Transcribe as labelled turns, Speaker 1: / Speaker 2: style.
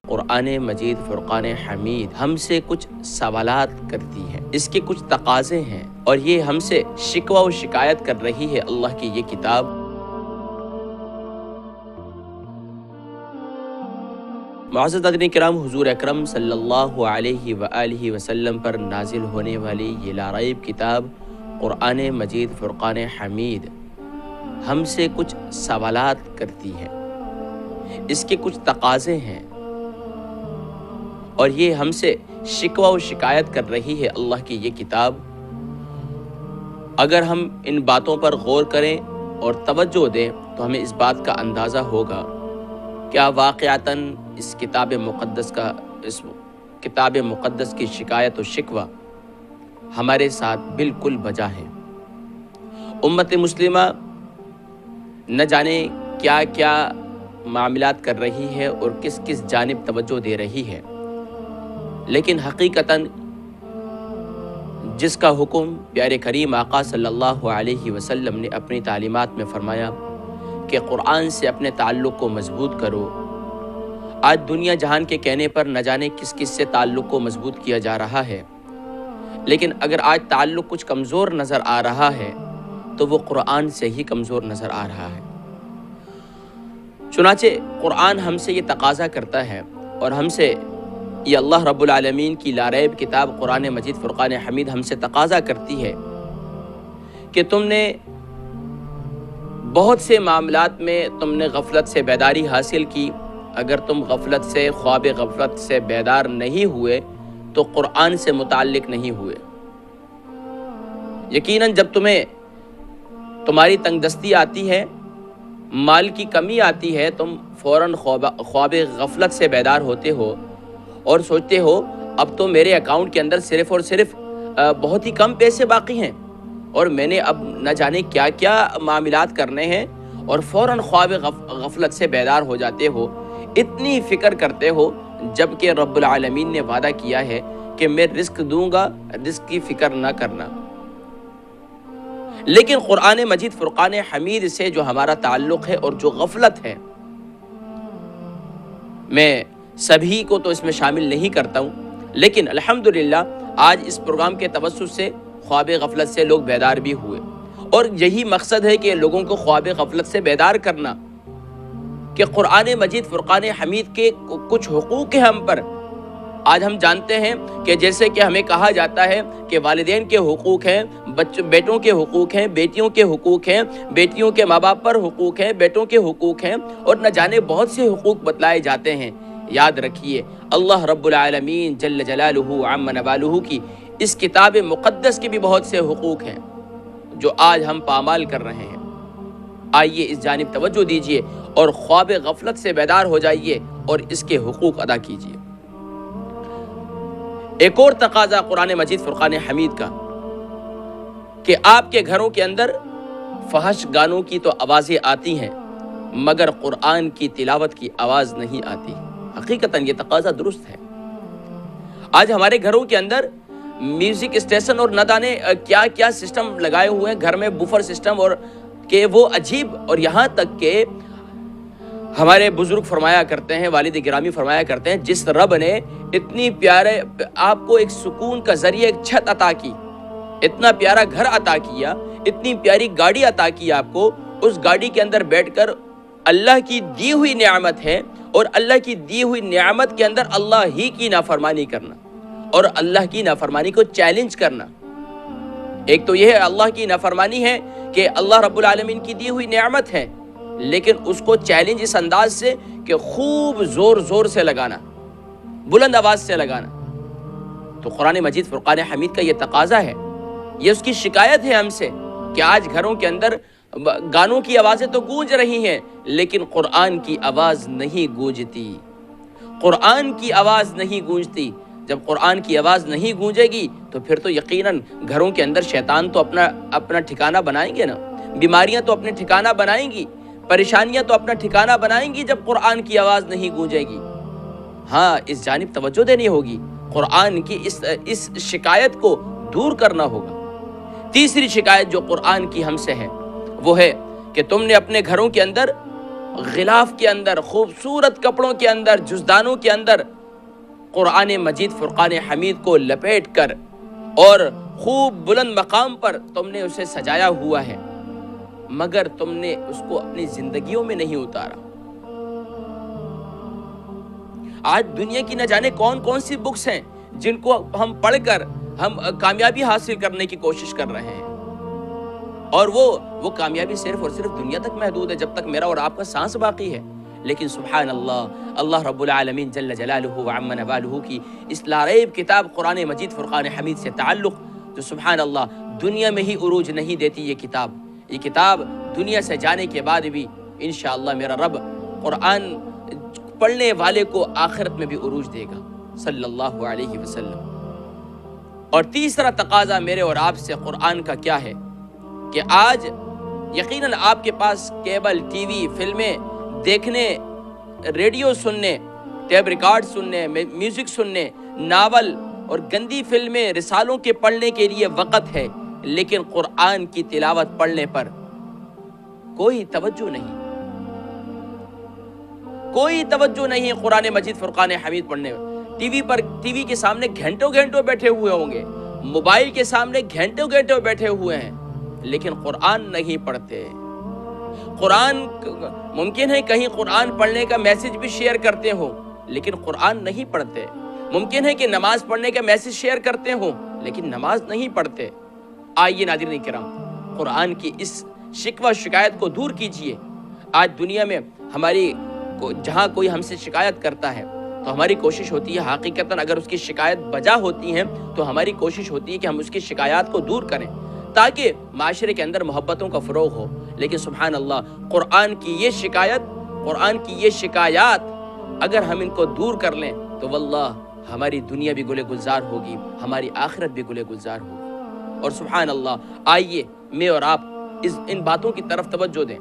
Speaker 1: قرآن مجید فرقان حمید ہم سے کچھ سوالات کرتی ہے، اس کے کچھ تقاضے ہیں، اور یہ ہم سے شکوہ و شکایت کر رہی ہے اللہ کی یہ کتاب۔ معزز ناظرین کرام، حضور اکرم صلی اللہ علیہ وآلہ وسلم پر نازل ہونے والی یہ لا ریب کتاب قرآن مجید فرقان حمید ہم سے کچھ سوالات کرتی ہے، اس کے کچھ تقاضے ہیں، اور یہ ہم سے شکوہ و شکایت کر رہی ہے اللہ کی یہ کتاب۔ اگر ہم ان باتوں پر غور کریں اور توجہ دیں تو ہمیں اس بات کا اندازہ ہوگا کیا واقعتاً اس کتاب مقدس کی شکایت و شکوہ ہمارے ساتھ بالکل بجا ہے۔ امت مسلمہ نہ جانے کیا کیا معاملات کر رہی ہے اور کس کس جانب توجہ دے رہی ہے، لیکن حقیقتاً جس کا حکم پیارے کریم آقا صلی اللہ علیہ وسلم نے اپنی تعلیمات میں فرمایا کہ قرآن سے اپنے تعلق کو مضبوط کرو، آج دنیا جہان کے کہنے پر نہ جانے کس کس سے تعلق کو مضبوط کیا جا رہا ہے، لیکن اگر آج تعلق کچھ کمزور نظر آ رہا ہے تو وہ قرآن سے ہی کمزور نظر آ رہا ہے۔ چنانچہ قرآن ہم سے یہ تقاضا کرتا ہے، اور ہم سے یہ اللہ رب العالمین کی لا ریب کتاب قرآن مجید فرقان حمید ہم سے تقاضا کرتی ہے کہ تم نے بہت سے معاملات میں تم نے غفلت سے بیداری حاصل کی، اگر تم غفلت سے خواب غفلت سے بیدار نہیں ہوئے تو قرآن سے متعلق نہیں ہوئے۔ یقیناً جب تمہاری تنگ دستی آتی ہے، مال کی کمی آتی ہے، تم فوراً خواب غفلت سے بیدار ہوتے ہو اور سوچتے ہو اب تو میرے اکاؤنٹ کے اندر صرف اور صرف بہت ہی کم پیسے باقی ہیں اور میں نے اب نہ جانے کیا کیا معاملات کرنے ہیں، اور فوراً خواب غفلت سے بیدار ہو جاتے ہو، اتنی فکر کرتے ہو، جبکہ رب العالمین نے وعدہ کیا ہے کہ میں رزق دوں گا، رزق کی فکر نہ کرنا۔ لیکن قرآن مجید فرقان حمید سے جو ہمارا تعلق ہے اور جو غفلت ہے، میں سبھی کو تو اس میں شامل نہیں کرتا ہوں، لیکن الحمدللہ آج اس پروگرام کے توسط سے خواب غفلت سے لوگ بیدار بھی ہوئے، اور یہی مقصد ہے کہ لوگوں کو خواب غفلت سے بیدار کرنا کہ قرآن مجید فرقان حمید کے کچھ حقوق ہیں ہم پر۔ آج ہم جانتے ہیں کہ جیسے کہ ہمیں کہا جاتا ہے کہ والدین کے حقوق ہیں، بیٹوں کے حقوق ہیں، بیٹیوں کے حقوق ہیں، بیٹیوں کے ماں باپ پر حقوق ہیں، بیٹوں کے حقوق ہیں، اور نہ جانے بہت سے حقوق بتلائے جاتے ہیں۔ یاد رکھیے اللہ رب العالمین جل جلالہ عم نوالہ کی اس کتاب مقدس کے بھی بہت سے حقوق ہیں جو آج ہم پامال کر رہے ہیں۔ آئیے اس جانب توجہ دیجیے اور خواب غفلت سے بیدار ہو جائیے اور اس کے حقوق ادا کیجیے۔ ایک اور تقاضا قرآن مجید فرقان حمید کا کہ آپ کے گھروں کے اندر فحش گانوں کی تو آوازیں آتی ہیں مگر قرآن کی تلاوت کی آواز نہیں آتی۔ حقیقتاً یہ تقاضا درست ہے۔ آج ہمارے گھروں کے اندر میوزک اسٹیشن اور نہ جانے کیا کیا سسٹم لگائے ہوئے ہیں، گھر میں بوفر سسٹم، اور کہ وہ عجیب، اور یہاں تک کہ ہمارے بزرگ فرمایا کرتے ہیں، والد گرامی فرمایا کرتے ہیں، جس رب نے اتنی پیارے آپ کو ایک سکون کا ذریعہ، ایک چھت عطا کی، اتنا پیارا گھر عطا کیا، اتنی پیاری گاڑی عطا کی آپ کو، اس گاڑی کے اندر بیٹھ کر اللہ کی دی ہوئی نعمت ہے، اور اللہ کی دی ہوئی نعمت کے اندر اللہ ہی کی نافرمانی کرنا اور اللہ کی نافرمانی کو چیلنج کرنا۔ ایک تو یہ ہے اللہ کی نافرمانی ہے کہ اللہ رب العالمین کی دی ہوئی نعمت ہے، لیکن اس کو چیلنج اس انداز سے کہ خوب زور زور سے لگانا، بلند آواز سے لگانا۔ تو قرآن مجید فرقان حمید کا یہ تقاضا ہے، یہ اس کی شکایت ہے ہم سے کہ آج گھروں کے اندر گانوں کی آوازیں تو گونج رہی ہیں لیکن قرآن کی آواز نہیں گونجتی، قرآن کی آواز نہیں گونجتی۔ جب قرآن کی آواز نہیں گونجے گی تو پھر تو یقیناً گھروں کے اندر شیطان تو اپنا ٹھکانہ بنائیں گے نا، بیماریاں تو اپنے ٹھکانہ بنائیں گی، پریشانیاں تو اپنا ٹھکانہ بنائیں گی جب قرآن کی آواز نہیں گونجے گی۔ ہاں، اس جانب توجہ دینی ہوگی، قرآن کی اس شکایت کو دور کرنا ہوگا۔ تیسری شکایت جو قرآن کی ہم سے ہے وہ ہے کہ تم نے اپنے گھروں کے اندر غلاف کے اندر، خوبصورت کپڑوں کے اندر، جزدانوں کے اندر قرآن مجید فرقان حمید کو لپیٹ کر اور خوب بلند مقام پر تم نے اسے سجایا ہوا ہے، مگر تم نے اس کو اپنی زندگیوں میں نہیں اتارا۔ آج دنیا کی نہ جانے کون کون سی بکس ہیں جن کو ہم پڑھ کر ہم کامیابی حاصل کرنے کی کوشش کر رہے ہیں، اور وہ کامیابی صرف اور صرف دنیا تک محدود ہے، جب تک میرا اور آپ کا سانس باقی ہے۔ لیکن سبحان اللہ رب العالمین جل جلالہ وعم نوالہ کی اس لاریب کتاب قرآن مجید فرقان حمید سے تعلق جو سبحان اللہ دنیا میں ہی عروج نہیں دیتی، یہ کتاب دنیا سے جانے کے بعد بھی انشاءاللہ میرا رب قرآن پڑھنے والے کو آخرت میں بھی عروج دے گا صلی اللہ علیہ وسلم۔ اور تیسرا تقاضا میرے اور آپ سے قرآن کا کیا ہے کہ آج یقیناً آپ کے پاس کیبل، ٹی وی، فلمیں دیکھنے، ریڈیو سننے، ٹیپ ریکارڈ سننے، میوزک سننے، ناول اور گندی فلمیں، رسالوں کے پڑھنے کے لیے وقت ہے، لیکن قرآن کی تلاوت پڑھنے پر کوئی توجہ نہیں قرآن مجید فرقان حمید پڑھنے میں۔ ٹی وی کے سامنے گھنٹوں بیٹھے ہوئے ہوں گے، موبائل کے سامنے گھنٹوں بیٹھے ہوئے ہیں، لیکن قرآن نہیں پڑھتے۔ قرآن ممکن ہے کہیں قرآن پڑھنے کا میسج بھی شیئر کرتے ہوں، لیکن قرآن نہیں پڑھتے۔ ممکن ہے کہ نماز پڑھنے کا میسج شیئر کرتے ہوں، لیکن نماز نہیں پڑھتے۔ آئیے ناظرین کرام، قرآن کی اس شکوہ شکایت کو دور کیجئے۔ آج دنیا میں ہماری جہاں کوئی ہم سے شکایت کرتا ہے تو ہماری کوشش ہوتی ہے، حقیقتاً اگر اس کی شکایت بجا ہوتی ہے تو ہماری کوشش ہوتی ہے کہ ہم اس کی شکایات کو دور کریں تاکہ معاشرے کے اندر محبتوں کا فروغ ہو۔ لیکن سبحان اللہ، قرآن کی یہ شکایات اگر ہم ان کو دور کر لیں تو واللہ ہماری دنیا بھی گلے گلزار ہوگی، ہماری آخرت بھی گلے گلزار ہوگی۔ اور سبحان اللہ، آئیے میں اور آپ ان باتوں کی طرف توجہ دیں۔